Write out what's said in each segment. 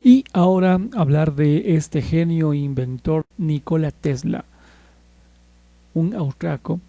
Y ahora hablar de este genio e inventor Nikola Tesla, un austriaco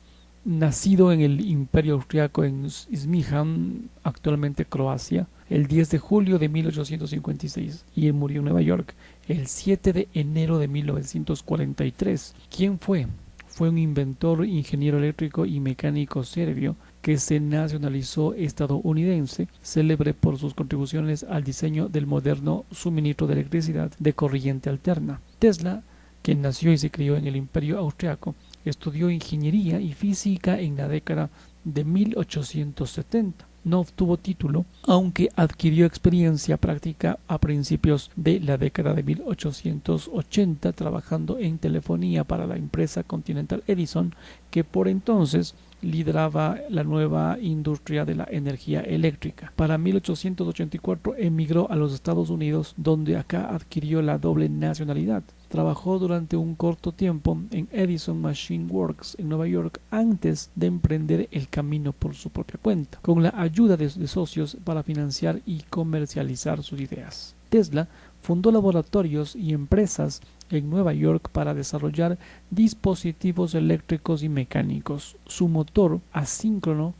nacido en el Imperio Austriaco en Izmiham, actualmente Croacia, el 10 de julio de 1856 y murió en Nueva York el 7 de enero de 1943. ¿Quién fue? Fue un inventor, ingeniero eléctrico y mecánico serbio que se nacionalizó estadounidense, célebre por sus contribuciones al diseño del moderno suministro de electricidad de corriente alterna. Tesla, que nació y se crió en el Imperio Austriaco, estudió ingeniería y física en la década de 1870. No obtuvo título, aunque adquirió experiencia práctica a principios de la década de 1880 trabajando en telefonía para la empresa Continental Edison, que por entonces lideraba la nueva industria de la energía eléctrica. Para 1884 emigró a los Estados Unidos, donde acá adquirió la doble nacionalidad. Trabajó durante un corto tiempo en Edison Machine Works en Nueva York antes de emprender el camino por su propia cuenta, con la ayuda de socios para financiar y comercializar sus ideas. Tesla fundó laboratorios y empresas en Nueva York para desarrollar dispositivos eléctricos y mecánicos. Su motor asíncrono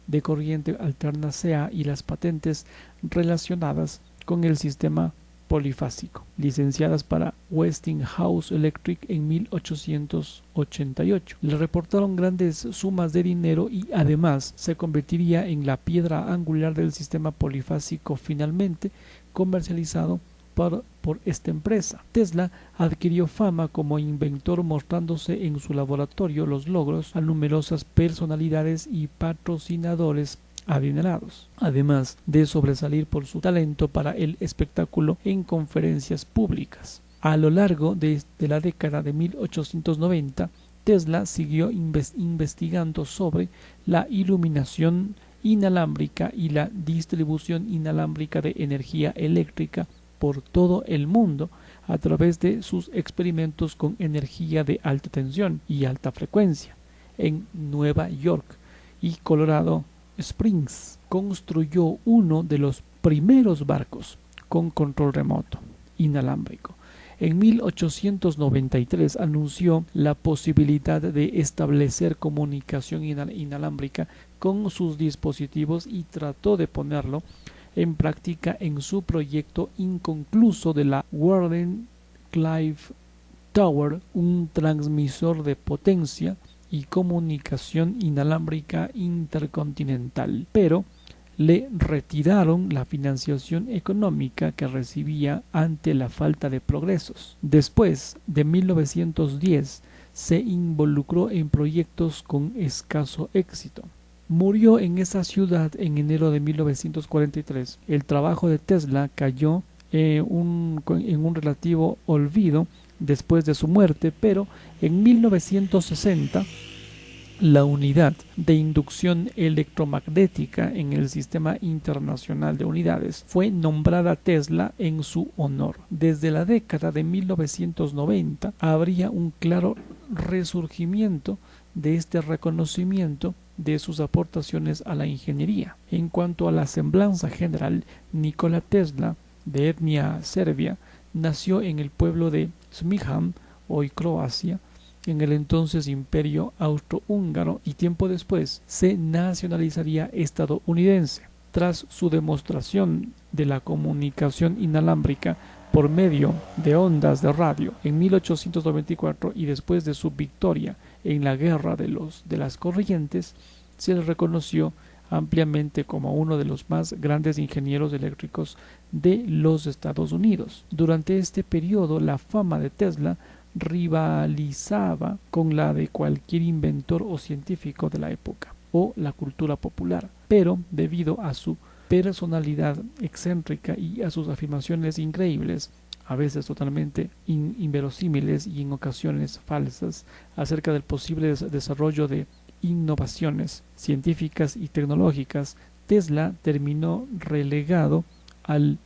de corriente alterna CA y las patentes relacionadas con el sistema polifásico, licenciadas para Westinghouse Electric en 1888. Le reportaron grandes sumas de dinero y además se convertiría en la piedra angular del sistema polifásico finalmente comercializado por esta empresa. Tesla adquirió fama como inventor mostrándose en su laboratorio los logros a numerosas personalidades y patrocinadores adinerados, además de sobresalir por su talento para el espectáculo en conferencias públicas. A lo largo de la década de 1890, Tesla siguió investigando sobre la iluminación inalámbrica y la distribución inalámbrica de energía eléctrica por todo el mundo a través de sus experimentos con energía de alta tensión y alta frecuencia. En Nueva York y Colorado Springs construyó uno de los primeros barcos con control remoto inalámbrico. En 1893 anunció la posibilidad de establecer comunicación inalámbrica con sus dispositivos y trató de ponerlo en práctica en su proyecto inconcluso de la Wardenclyffe Tower, un transmisor de potencia y comunicación inalámbrica intercontinental, pero le retiraron la financiación económica que recibía ante la falta de progresos. Después de 1910 se involucró en proyectos con escaso éxito. Murió en esa ciudad en enero de 1943. El trabajo de Tesla cayó en un relativo olvido después de su muerte, pero en 1960 la unidad de inducción electromagnética en el Sistema Internacional de Unidades fue nombrada Tesla en su honor. Desde la década de 1990 habría un claro resurgimiento de este reconocimiento de sus aportaciones a la ingeniería. En cuanto a la semblanza general, Nikola Tesla, de etnia serbia, nació en el pueblo de Smiljan, hoy Croacia, en el entonces Imperio Austrohúngaro, y tiempo después se nacionalizaría estadounidense. Tras su demostración de la comunicación inalámbrica por medio de ondas de radio en 1894 y después de su victoria en la guerra de las corrientes, se le reconoció ampliamente como uno de los más grandes ingenieros eléctricos de los Estados Unidos. Durante este periodo, la fama de Tesla rivalizaba con la de cualquier inventor o científico de la época o la cultura popular, pero debido a su personalidad excéntrica y a sus afirmaciones increíbles, a veces totalmente inverosímiles y en ocasiones falsas, acerca del posible desarrollo de innovaciones científicas y tecnológicas, Tesla terminó relegado al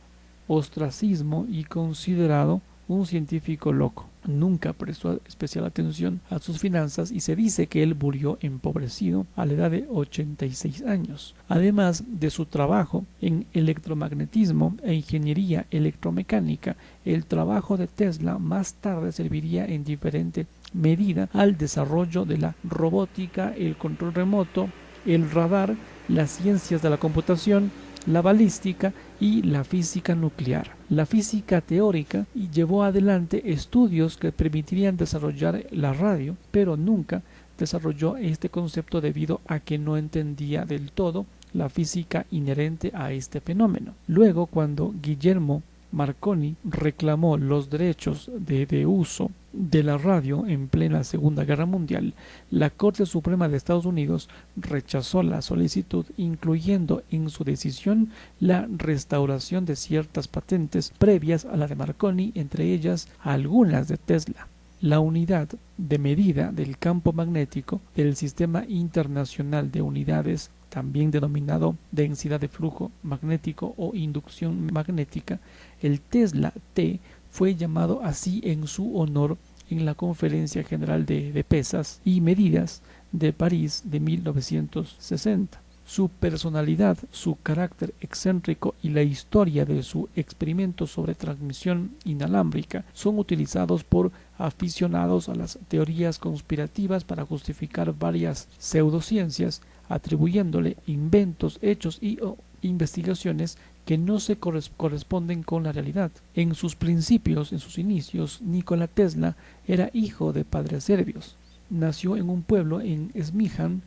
ostracismo y considerado un científico loco. Nunca prestó especial atención a sus finanzas y se dice que él murió empobrecido a la edad de 86 años. Además de su trabajo en electromagnetismo e ingeniería electromecánica, el trabajo de Tesla más tarde serviría en diferente medida al desarrollo de la robótica, el control remoto, el radar, las ciencias de la computación, la balística y la física nuclear. La física teórica llevó adelante estudios que permitirían desarrollar la radio, pero nunca desarrolló este concepto debido a que no entendía del todo la física inherente a este fenómeno. Luego, cuando Guillermo Marconi reclamó los derechos de uso de la radio en plena Segunda Guerra Mundial, la Corte Suprema de Estados Unidos rechazó la solicitud, incluyendo en su decisión la restauración de ciertas patentes previas a la de Marconi, entre ellas algunas de Tesla. La unidad de medida del campo magnético del Sistema Internacional de Unidades, también denominado densidad de flujo magnético o inducción magnética, el Tesla T, fue llamado así en su honor en la Conferencia General de Pesas y Medidas de París de 1960. Su personalidad, su carácter excéntrico y la historia de su experimento sobre transmisión inalámbrica son utilizados por aficionados a las teorías conspirativas para justificar varias pseudociencias, atribuyéndole inventos, hechos y investigaciones que no se corresponden con la realidad. En sus principios, en sus inicios, Nikola Tesla era hijo de padres serbios. Nació en un pueblo en Smijan,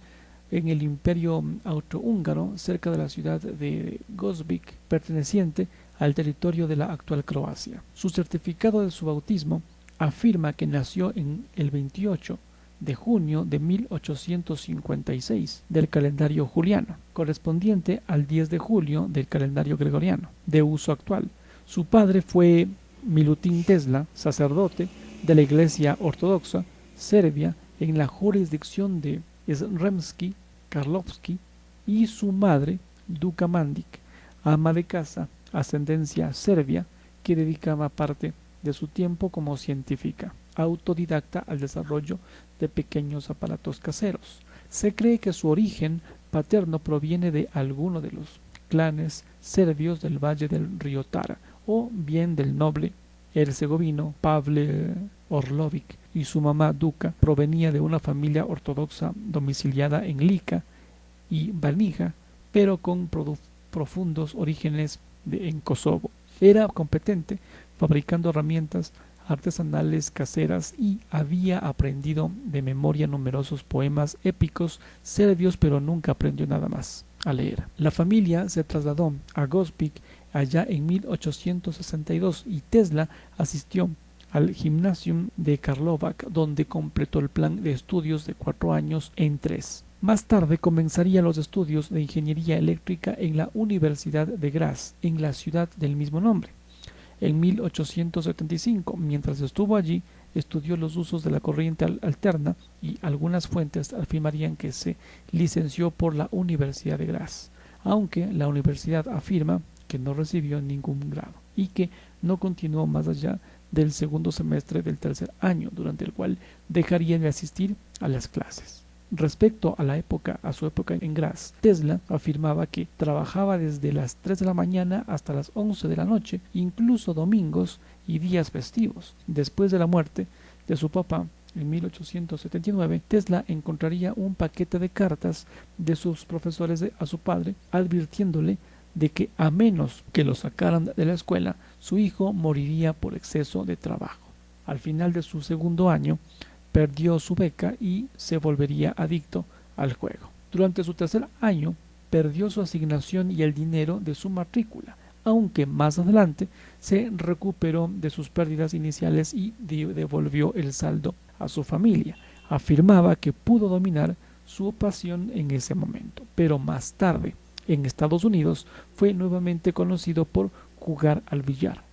en el Imperio Austrohúngaro, cerca de la ciudad de Gospić, perteneciente al territorio de la actual Croacia. Su certificado de su bautismo afirma que nació en el 28 de junio de 1856 del calendario juliano, correspondiente al 10 de julio del calendario gregoriano, de uso actual. Su padre fue Milutin Tesla, sacerdote de la Iglesia Ortodoxa Serbia en la jurisdicción de Sremski Karlovski, y su madre Duka Mandic, ama de casa, ascendencia serbia, que dedicaba parte de su tiempo como científica autodidacta al desarrollo de pequeños aparatos caseros. Se cree que su origen paterno proviene de alguno de los clanes serbios del valle del río Tara, o bien del noble herzegovino Pavle Orlovic, y su mamá Duka provenía de una familia ortodoxa domiciliada en Lika y Banija, pero con profundos orígenes en Kosovo. Era competente fabricando herramientas artesanales caseras y había aprendido de memoria numerosos poemas épicos serbios, pero nunca aprendió nada más a leer. La familia se trasladó a Gospić allá en 1862 y Tesla asistió al Gymnasium de Karlovac, donde completó el plan de estudios de 4 años en 3. Más tarde comenzaría los estudios de ingeniería eléctrica en la Universidad de Graz, en la ciudad del mismo nombre. En 1875, mientras estuvo allí, estudió los usos de la corriente alterna y algunas fuentes afirmarían que se licenció por la Universidad de Graz, aunque la universidad afirma que no recibió ningún grado y que no continuó más allá del segundo semestre del tercer año, durante el cual dejaría de asistir a las clases. Respecto a su época en Graz, Tesla afirmaba que trabajaba desde las 3 de la mañana hasta las 11 de la noche, incluso domingos y días festivos. Después de la muerte de su papá, en 1879, Tesla encontraría un paquete de cartas de sus profesores a su padre, advirtiéndole de que a menos que lo sacaran de la escuela, su hijo moriría por exceso de trabajo. Al final de su segundo año, perdió su beca y se volvería adicto al juego. Durante su tercer año, perdió su asignación y el dinero de su matrícula, aunque más adelante se recuperó de sus pérdidas iniciales y devolvió el saldo a su familia. Afirmaba que pudo dominar su pasión en ese momento, pero más tarde, en Estados Unidos, fue nuevamente conocido por jugar al billar.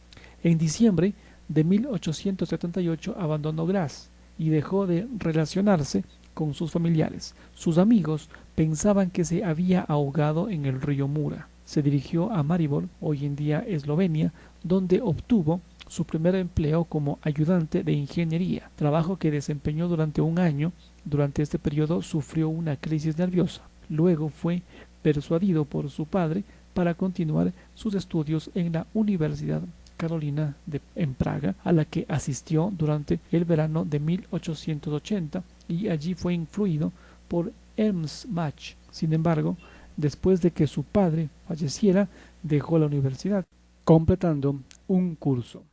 En diciembre de 1878 abandonó Graz y dejó de relacionarse con sus familiares. Sus amigos pensaban que se había ahogado en el río Mura. Se dirigió a Maribor, hoy en día Eslovenia, donde obtuvo su primer empleo como ayudante de ingeniería, trabajo que desempeñó durante un año. Durante este periodo sufrió una crisis nerviosa. Luego fue persuadido por su padre para continuar sus estudios en la Universidad Carolina en Praga, a la que asistió durante el verano de 1880, y allí fue influido por Ernst Mach. Sin embargo, después de que su padre falleciera, dejó la universidad, completando un curso.